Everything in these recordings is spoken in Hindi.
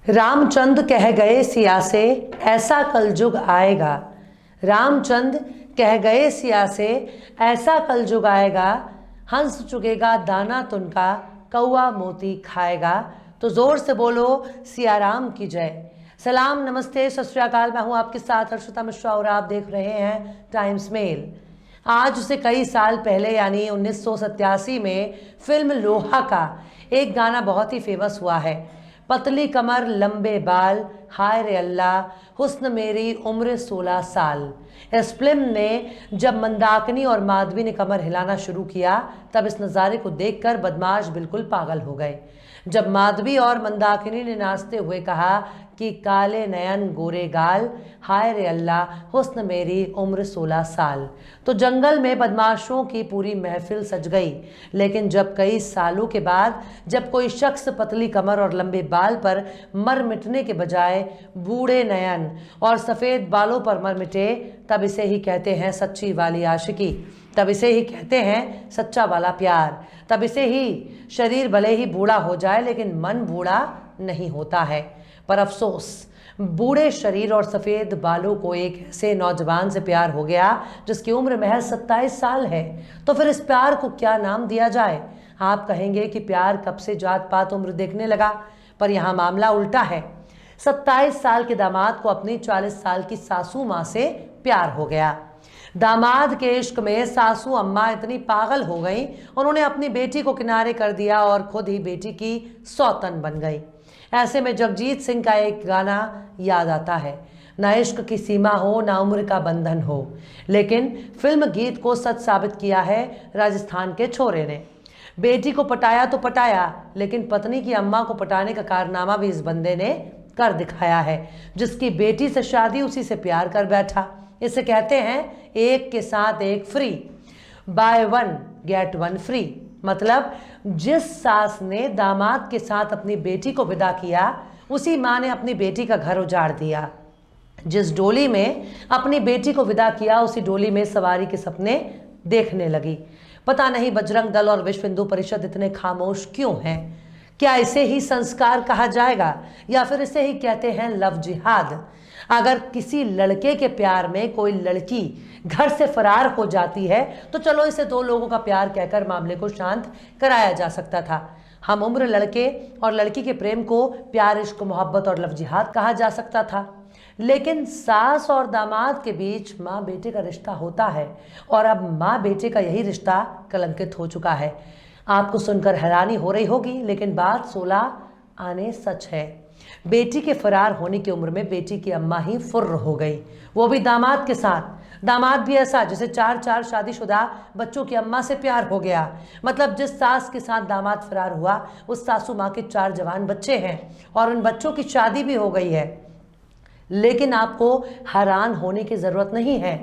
रामचंद कह गए सिया से ऐसा कलयुग आएगा। रामचंद कह गए सिया से ऐसा कलयुग आएगा। हंस चुकेगा दाना तुनका, कौआ मोती खाएगा। तो जोर से बोलो सिया राम की जय। सलाम, नमस्ते, सत श्री अकाल। मैं हूं आपके साथ हर्षिता मिश्रा और आप देख रहे हैं टाइम्स मेल। आज से कई साल पहले यानी 1987 में फिल्म लोहा का एक गाना बहुत ही फेमस हुआ है। पतली कमर लंबे बाल, हाय रे अल्लाह, हुस्न मेरी उम्र 16 साल। इस फिल्म ने जब मंदाकिनी और माधवी ने कमर हिलाना शुरू किया तब इस नज़ारे को देखकर बदमाश बिल्कुल पागल हो गए। जब माधवी और मंदाकिनी ने नाचते हुए कहा कि काले नयन गोरे गाल, हाय रे अल्लाह, हुस्न मेरी उम्र 16 साल, तो जंगल में बदमाशों की पूरी महफिल सज गई। लेकिन जब कई सालों के बाद जब कोई शख्स पतली कमर और लंबे बाल पर मर मिटने के बजाय बूढ़े नयन और सफ़ेद बालों पर मर मिटे, तब इसे ही कहते हैं सच्ची वाली आशिकी, तब इसे ही कहते हैं सच्चा वाला प्यार, तब इसे ही शरीर भले ही बूढ़ा हो जाए लेकिन मन बूढ़ा नहीं होता है। पर अफसोस, बूढ़े शरीर और सफ़ेद बालों को एक ऐसे नौजवान से प्यार हो गया जिसकी उम्र महज 27 साल है। तो फिर इस प्यार को क्या नाम दिया जाए? आप कहेंगे कि प्यार कब से जात पात उम्र देखने लगा, पर यहाँ मामला उल्टा है। 27 साल के दामाद को अपनी 40 साल की सासू माँ से प्यार हो गया। दामाद के इश्क में सासू अम्मा इतनी पागल हो गई, उन्होंने अपनी बेटी को किनारे कर दिया और खुद ही बेटी की सौतन बन गई। ऐसे में जगजीत सिंह का एक गाना याद आता है, ना इश्क की सीमा हो ना उम्र का बंधन हो। लेकिन फिल्म गीत को सच साबित किया है राजस्थान के छोरे ने। बेटी को पटाया तो पटाया, लेकिन पत्नी की अम्मा को पटाने का कारनामा भी इस बंदे ने कर दिखाया है। जिसकी बेटी से शादी उसी से प्यार कर बैठा। इसे कहते हैं एक के साथ एक free, by one get one free. मतलब जिस सास ने दामाद के साथ अपनी बेटी को विदा किया, उसी माँ ने अपनी बेटी का घर उजाड़ दिया। जिस डोली में अपनी बेटी को विदा किया, उसी डोली में सवारी के सपने देखने लगी। पता नहीं बजरंग दल और विश्व हिंदू परिषद इतने खामोश क्यों हैं? क्या इसे ही संस्कार कहा जाएगा या फिर इसे ही कहते हैं लव जिहाद? अगर किसी लड़के के प्यार में कोई लड़की घर से फरार हो जाती है तो चलो इसे दो लोगों का प्यार कहकर मामले को शांत कराया जा सकता था। हम उम्र लड़के और लड़की के प्रेम को प्यार, इश्क, मोहब्बत और लव जिहाद कहा जा सकता था। लेकिन सास और दामाद के बीच माँ बेटे का रिश्ता होता है और अब माँ बेटे का यही रिश्ता कलंकित हो चुका है। आपको सुनकर हैरानी हो रही होगी, लेकिन बात 16 आने सच है। बेटी के फरार होने की उम्र में बेटी की अम्मा ही फुर्र हो गई, वो भी दामाद के साथ। दामाद भी ऐसा जिसे 4 शादीशुदा बच्चों की अम्मा से प्यार हो गया। मतलब जिस सास के साथ दामाद फरार हुआ, उस सासू माँ के 4 जवान बच्चे हैं और उन बच्चों की शादी भी हो गई है। लेकिन आपको हैरान होने की ज़रूरत नहीं है।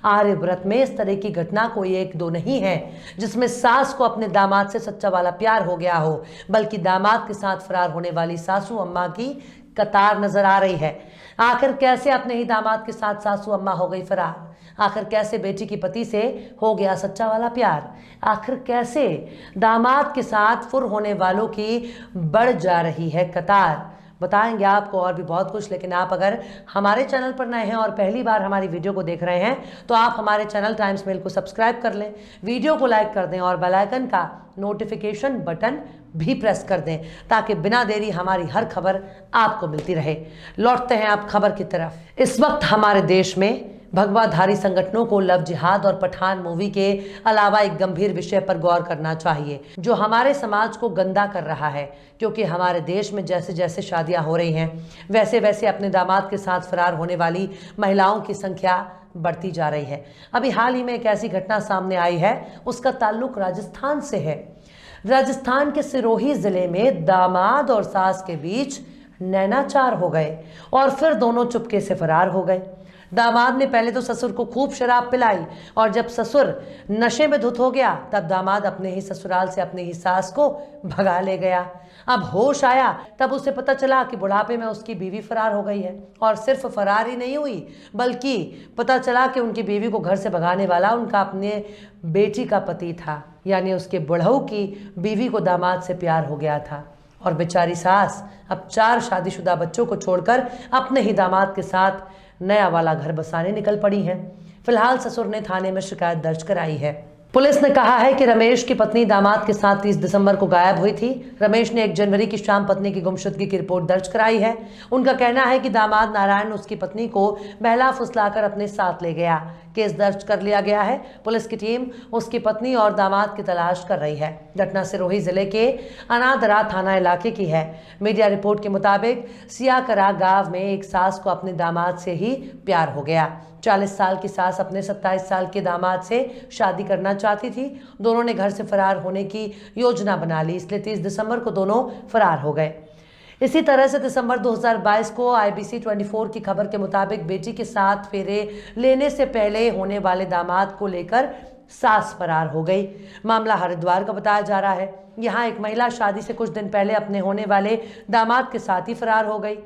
आर्यव्रत में इस तरह की घटना कोई एक दो नहीं है जिसमें सास को अपने दामाद से सच्चा वाला प्यार हो गया हो, बल्कि दामाद के साथ फरार होने वाली सासू अम्मा की कतार नजर आ रही है। आखिर कैसे अपने ही दामाद के साथ सासू अम्मा हो गई फरार? आखिर कैसे बेटी की पति से हो गया सच्चा वाला प्यार? आखिर कैसे दामाद के साथ फुर होने वालों की बढ़ जा रही है कतार? बताएंगे आपको और भी बहुत कुछ। लेकिन आप अगर हमारे चैनल पर नए हैं और पहली बार हमारी वीडियो को देख रहे हैं तो आप हमारे चैनल टाइम्स मेल को सब्सक्राइब कर लें, वीडियो को लाइक कर दें और बेल आइकन का नोटिफिकेशन बटन भी प्रेस कर दें ताकि बिना देरी हमारी हर खबर आपको मिलती रहे। लौटते हैं आप खबर की तरफ। इस वक्त हमारे देश में भगवाधारी संगठनों को लव जिहाद और पठान मूवी के अलावा एक गंभीर विषय पर गौर करना चाहिए जो हमारे समाज को गंदा कर रहा है। क्योंकि हमारे देश में जैसे जैसे शादियां हो रही हैं, वैसे वैसे अपने दामाद के साथ फरार होने वाली महिलाओं की संख्या बढ़ती जा रही है। अभी हाल ही में एक ऐसी घटना सामने आई है, उसका ताल्लुक राजस्थान से है। राजस्थान के सिरोही जिले में दामाद और सास के बीच नैनाचार हो गए और फिर दोनों चुपके से फरार हो गए। दामाद ने पहले तो ससुर को खूब शराब पिलाई और जब ससुर नशे में धुत हो गया तब दामाद अपने ही ससुराल से अपनी ही सास को भगा ले गया। अब होश आया तब उसे पता चला कि बुढ़ापे में उसकी बीवी फरार हो गई है। और सिर्फ फरार ही नहीं हुई बल्कि पता चला कि उनकी बीवी को घर से भगाने वाला उनका अपने बेटी का पति था, यानी उसके बुढ़ऊ की बीवी को दामाद से प्यार हो गया था। और बेचारी सास अब 4 शादीशुदा बच्चों को छोड़कर अपने ही दामाद के साथ नया वाला घर बसाने निकल पड़ी हैं। फिलहाल ससुर ने थाने में शिकायत दर्ज कराई है। पुलिस ने कहा है कि रमेश की पत्नी दामाद के साथ 30 दिसंबर को गायब हुई थी। रमेश ने 1 जनवरी की शाम पत्नी की गुमशुदगी की रिपोर्ट दर्ज कराई है। उनका कहना है कि दामाद नारायण उसकी पत्नी को बहला फुसलाकर अपने साथ ले गया। केस दर्ज कर लिया गया है। पुलिस की टीम उसकी पत्नी और दामाद की तलाश कर रही है। घटना सिरोही जिले के अनादरा थाना इलाके की है। मीडिया रिपोर्ट के मुताबिक सियाकरा गांव में एक सास को अपने दामाद से ही प्यार हो गया। 40 साल की सास अपने 27 साल के दामाद से शादी करना चाहती थी। दोनों ने घर से फरार होने की योजना बना ली, इसलिए 30 दिसंबर को दोनों फरार हो गए। इसी तरह से दिसंबर 2022 को IBC 24 की खबर के मुताबिक बेटी के साथ फेरे लेने से पहले होने वाले दामाद को लेकर सास फरार हो गई। मामला हरिद्वार का बताया जा रहा है। यहाँ एक महिला शादी से कुछ दिन पहले अपने होने वाले दामाद के साथ ही फरार हो गई।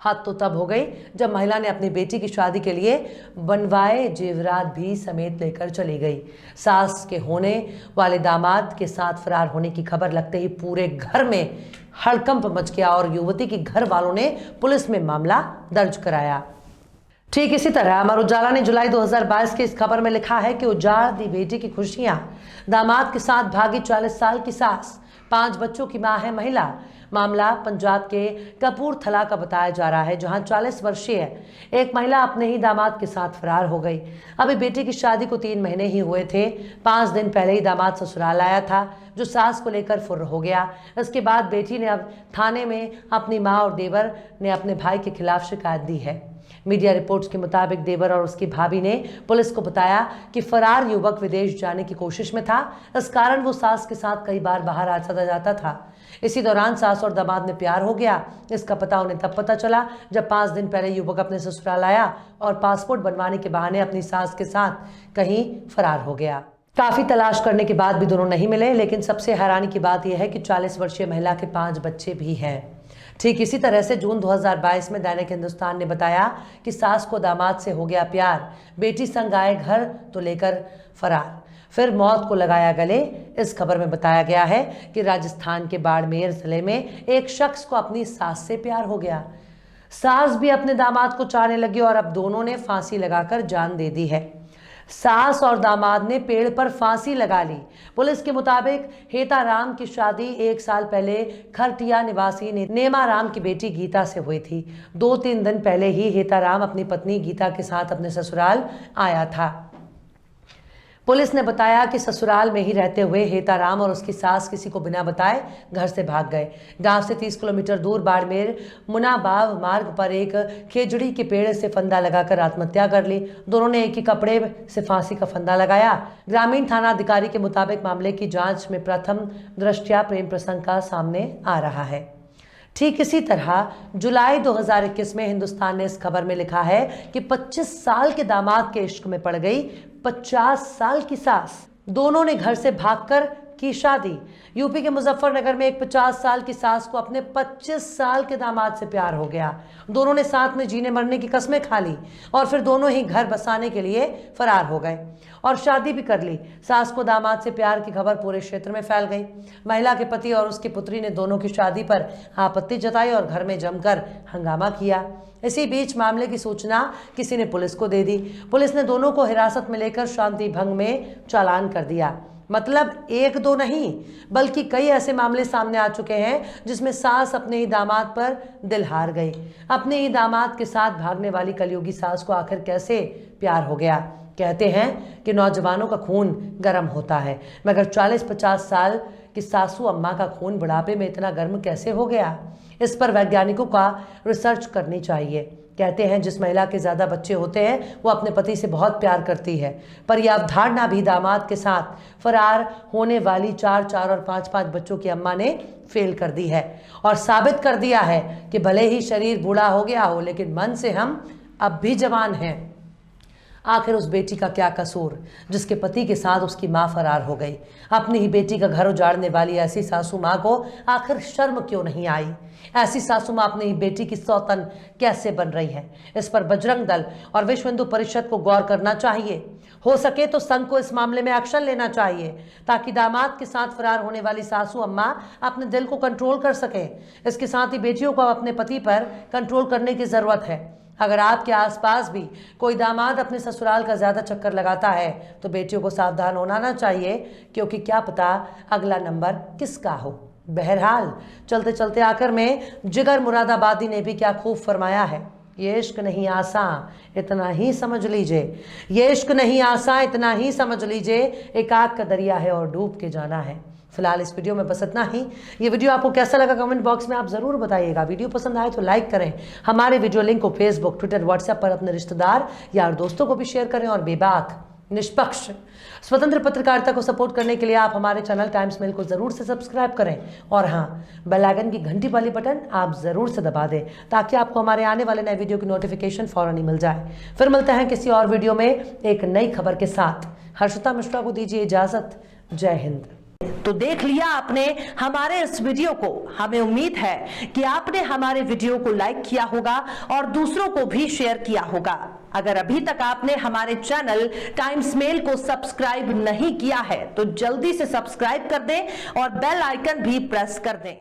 हाथ तो तब हो गई जब महिला ने अपनी बेटी की शादी के लिए बनवाए जेवरात भी समेत लेकर चली गई। सास के होने वाले दामाद के साथ फरार होने की खबर लगते ही पूरे घर में हड़कंप मच गया और युवती के घर वालों ने पुलिस में मामला दर्ज कराया। ठीक इसी तरह अमर उजाला ने जुलाई 2022 की इस खबर में लिखा है कि उजाड़ दी बेटी की खुशियां, दामाद के साथ भागी 40 साल की सास, 5 बच्चों की मां है महिला। मामला पंजाब के कपूरथला का बताया जा रहा है, जहां 40 वर्षीय एक महिला अपने ही दामाद के साथ फरार हो गई। अभी बेटी की शादी को 3 महीने ही हुए थे। 5 दिन पहले ही दामाद ससुराल आया था, जो सास को लेकर फुर्र हो गया। इसके बाद बेटी ने अब थाने में अपनी मां और देवर ने अपने भाई के खिलाफ शिकायत दी है। मीडिया रिपोर्ट्स के मुताबिक देवर और उसकी भाभी ने पुलिस को बताया कि फरार युवक विदेश जाने की कोशिश में था। इस कारण वो सास के साथ कई बार बाहर आता जाता था। इसी दौरान सास और दामाद में प्यार हो गया। इसका पता उन्हें तब पता चला जब 5 दिन पहले युवक अपने ससुराल आया और पासपोर्ट बनवाने के बहाने अपनी सास के साथ कहीं फरार हो गया। काफी तलाश करने के बाद भी दोनों नहीं मिले, लेकिन सबसे हैरानी की बात यह है कि 40 वर्षीय महिला के 5 बच्चे भी हैं। ठीक इसी तरह से जून 2022 में दैनिक हिंदुस्तान ने बताया कि सास को दामाद से हो गया प्यार, बेटी संग आए घर तो लेकर फरार, फिर मौत को लगाया गले। इस खबर में बताया गया है कि राजस्थान के बाड़मेर जिले में एक शख्स को अपनी सास से प्यार हो गया। सास भी अपने दामाद को चाहने लगी और अब दोनों ने फांसी लगाकर जान दे दी है। सास और दामाद ने पेड़ पर फांसी लगा ली। पुलिस के मुताबिक हेताराम की शादी 1 साल पहले खरटिया निवासी नेमाराम की बेटी गीता से हुई थी। 2-3 दिन पहले ही हेताराम अपनी पत्नी गीता के साथ अपने ससुराल आया था। पुलिस ने बताया कि ससुराल में ही रहते हुए हेताराम और उसकी सास किसी को बिना बताए घर से भाग गए। गांव से 30 किलोमीटर दूर बाड़मेर मुनाबाव मार्ग पर एक खेजड़ी के पेड़ से फंदा लगाकर आत्महत्या कर ली। दोनों ने एक ही कपड़े से फांसी का फंदा लगाया। ग्रामीण थाना अधिकारी के मुताबिक मामले की जांच में प्रथम दृष्टया प्रेम प्रसंग का सामने आ रहा है। ठीक इसी तरह जुलाई 2021 में हिंदुस्तान ने इस खबर में लिखा है कि 25 साल के दामाद के इश्क में पड़ गई 50 साल की सास। दोनों ने घर से भागकर की शादी। यूपी के मुजफ्फरनगर में एक 50 साल की सास को अपने 25 साल के दामाद से प्यार हो गया। दोनों ने साथ में जीने मरने की कस्में खा ली और फिर दोनों ही घर बसाने के लिए फरार हो गए और शादी भी कर ली। सास को दामाद से प्यार की खबर पूरे क्षेत्र में फैल गई। महिला के पति और उसकी पुत्री ने दोनों की शादी पर आपत्ति जताई और घर में जमकर हंगामा किया। इसी बीच मामले की सूचना किसी ने पुलिस को दे दी। पुलिस ने दोनों को हिरासत में लेकर शांति भंग में चालान कर दिया। मतलब 1-2 नहीं बल्कि कई ऐसे मामले सामने आ चुके हैं जिसमें सास अपने ही दामाद पर दिल हार गई। अपने ही दामाद के साथ भागने वाली कलयुगी सास को आखिर कैसे प्यार हो गया। कहते हैं कि नौजवानों का खून गर्म होता है, मगर 40-50 साल की सासू अम्मा का खून बुढ़ापे में इतना गर्म कैसे हो गया। इस पर वैज्ञानिकों का रिसर्च करनी चाहिए। कहते हैं जिस महिला के ज़्यादा बच्चे होते हैं वो अपने पति से बहुत प्यार करती है, पर यह अवधारणा भी दामाद के साथ फरार होने वाली 4-4 और 5-5 बच्चों की अम्मा ने फेल कर दी है और साबित कर दिया है कि भले ही शरीर बूढ़ा हो गया हो लेकिन मन से हम अब भी जवान हैं। आखिर उस बेटी का क्या कसूर जिसके पति के साथ उसकी मां फरार हो गई। अपनी ही बेटी का घर उजाड़ने वाली ऐसी सासू मां को आखिर शर्म क्यों नहीं आई। ऐसी सासू मां अपनी ही बेटी की सौतन कैसे बन रही है। इस पर बजरंग दल और विश्व हिंदू परिषद को गौर करना चाहिए। हो सके तो संघ को इस मामले में एक्शन लेना चाहिए ताकि दामाद के साथ फरार होने वाली सासू अम्मा अपने दिल को कंट्रोल कर सकें। इसके साथ ही बेटियों को अपने पति पर कंट्रोल करने की जरूरत है। अगर आपके आसपास भी कोई दामाद अपने ससुराल का ज्यादा चक्कर लगाता है तो बेटियों को सावधान होना चाहिए, क्योंकि क्या पता अगला नंबर किसका हो। बहरहाल चलते चलते आखिर में जिगर मुरादाबादी ने भी क्या खूब फरमाया है, ये इश्क नहीं आसान इतना ही समझ लीजिए, ये इश्क नहीं आसान इतना ही समझ लीजिए, एक आग का दरिया है और डूब के जाना है। फिलहाल इस वीडियो में बस इतना ही। ये वीडियो आपको कैसा लगा कमेंट बॉक्स में आप जरूर बताइएगा। वीडियो पसंद आए तो लाइक करें, हमारे वीडियो लिंक को फेसबुक, ट्विटर, व्हाट्सएप पर अपने रिश्तेदार, यार दोस्तों को भी शेयर करें और बेबाक, निष्पक्ष, स्वतंत्र पत्रकारिता को सपोर्ट करने के लिए आप हमारे चैनल टाइम्स मेल को जरूर से सब्सक्राइब करें और हाँ, बेल आइकन की घंटी वाली बटन आप जरूर से दबा दें ताकि आपको हमारे आने वाले नए वीडियो की नोटिफिकेशन फौरन ही मिल जाए। फिर मिलते हैं किसी और वीडियो में एक नई खबर के साथ। हर्षिता मिश्रा को दीजिए इजाजत। जय हिंद। तो देख लिया आपने हमारे इस वीडियो को। हमें उम्मीद है कि आपने हमारे वीडियो को लाइक किया होगा और दूसरों को भी शेयर किया होगा। अगर अभी तक आपने हमारे चैनल टाइम्स मेल को सब्सक्राइब नहीं किया है तो जल्दी से सब्सक्राइब कर दें और बेल आइकन भी प्रेस कर दें।